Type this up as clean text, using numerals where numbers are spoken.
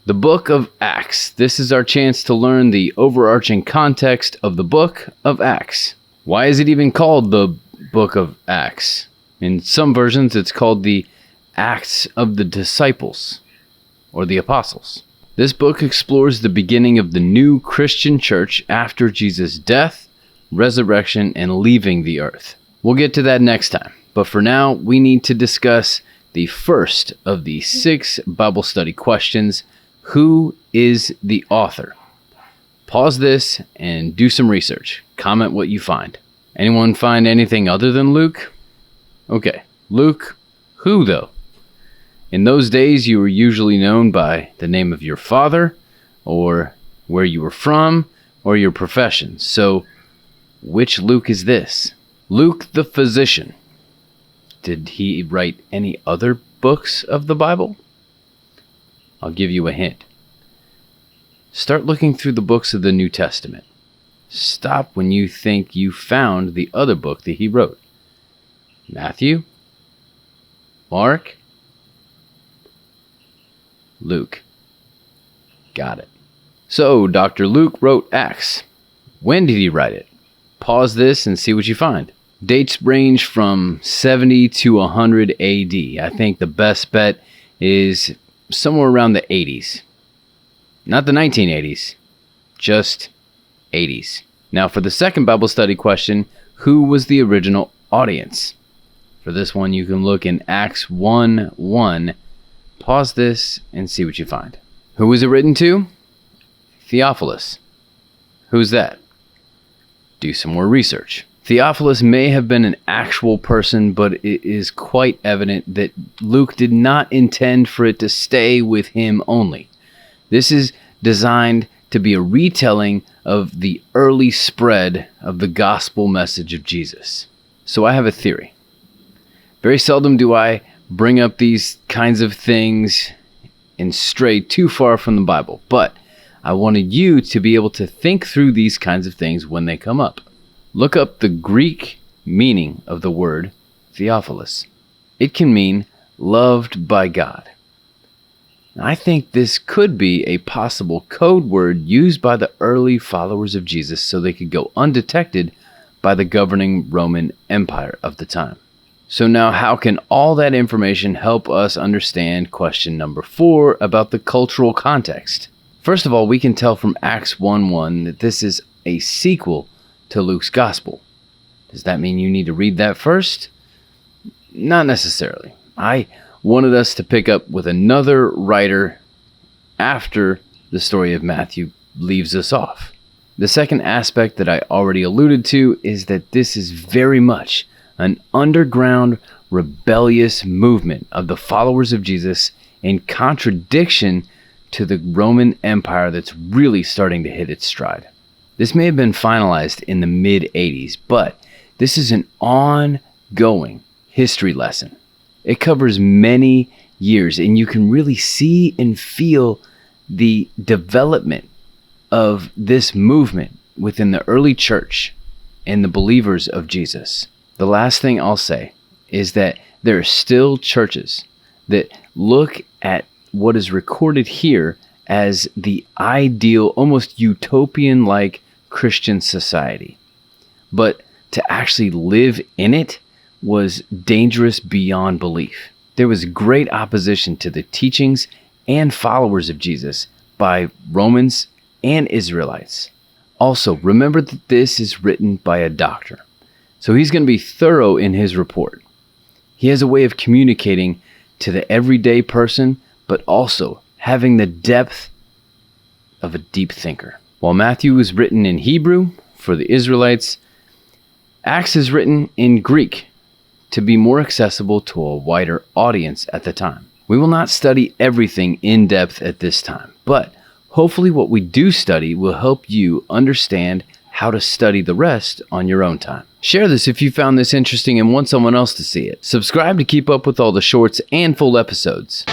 The book of Acts. This is our chance to learn the overarching context of the book of Acts. Why is it even called the book of Acts? In some versions, it's called the Acts of the Disciples or the Apostles. This book explores the beginning of the new Christian church after Jesus' death, resurrection, and leaving the earth. We'll get to that next time, but for now, we need to discuss the first of the 6 Bible study questions. Who is the author? Pause this and do some research. Comment what you find. Anyone find anything other than Luke? Okay, Luke, who though? In those days, you were usually known by the name of your father, or where you were from, or your profession. So, which Luke is this? Luke the physician. Did he write any other books of the Bible? I'll give you a hint. Start looking through the books of the New Testament. Stop when you think you found the other book that he wrote. Matthew? Mark? Luke. Got it. So, Dr. Luke wrote Acts. When did he write it? Pause this and see what you find. Dates range from 70 to 100 AD. I think the best bet is somewhere around the 80s. Not the 1980s, just 80s. Now for the second Bible study question, who was the original audience? For this one, you can look in Acts 1:1. Pause this and see what you find. Who was it written to? Theophilus. Who's that? Do some more research. Theophilus may have been an actual person, but it is quite evident that Luke did not intend for it to stay with him only. This is designed to be a retelling of the early spread of the gospel message of Jesus. So I have a theory. Very seldom do I bring up these kinds of things and stray too far from the Bible, but I wanted you to be able to think through these kinds of things when they come up. Look up the Greek meaning of the word Theophilus. It can mean loved by God. I think this could be a possible code word used by the early followers of Jesus so they could go undetected by the governing Roman Empire of the time. So now how can all that information help us understand question number 4 about the cultural context? First of all, we can tell from Acts 1:1 that this is a sequel to Luke's gospel. Does that mean you need to read that first? Not necessarily. I wanted us to pick up with another writer after the story of Matthew leaves us off. The second aspect that I already alluded to is that this is very much an underground rebellious movement of the followers of Jesus in contradiction to the Roman Empire that's really starting to hit its stride. This may have been finalized in the mid-80s, but this is an ongoing history lesson. It covers many years, and you can really see and feel the development of this movement within the early church and the believers of Jesus. The last thing I'll say is that there are still churches that look at what is recorded here as the ideal, almost utopian-like Christian society. But to actually live in it was dangerous beyond belief. There was great opposition to the teachings and followers of Jesus by Romans and Israelites. Also, remember that this is written by a doctor. So he's going to be thorough in his report. He has a way of communicating to the everyday person, but also having the depth of a deep thinker. While Matthew is written in Hebrew for the Israelites, Acts is written in Greek to be more accessible to a wider audience at the time. We will not study everything in depth at this time, but hopefully what we do study will help you understand how to study the rest on your own time. Share this if you found this interesting and want someone else to see it. Subscribe to keep up with all the shorts and full episodes.